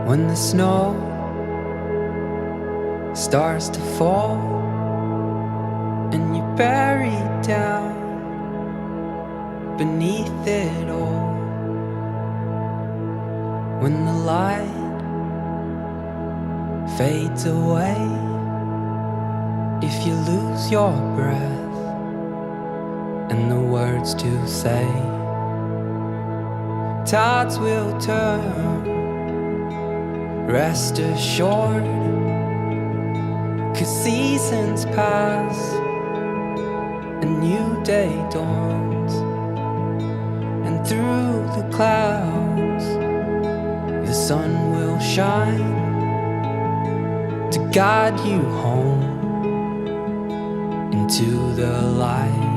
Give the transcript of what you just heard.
When the snow starts to fall and you're buried down beneath it all, when the light fades away, if you lose your breath and the words to say, tides will turn, rest assured, 'cause seasons pass, a new day dawns, and through the clouds the sun will shine to guide you home into the light.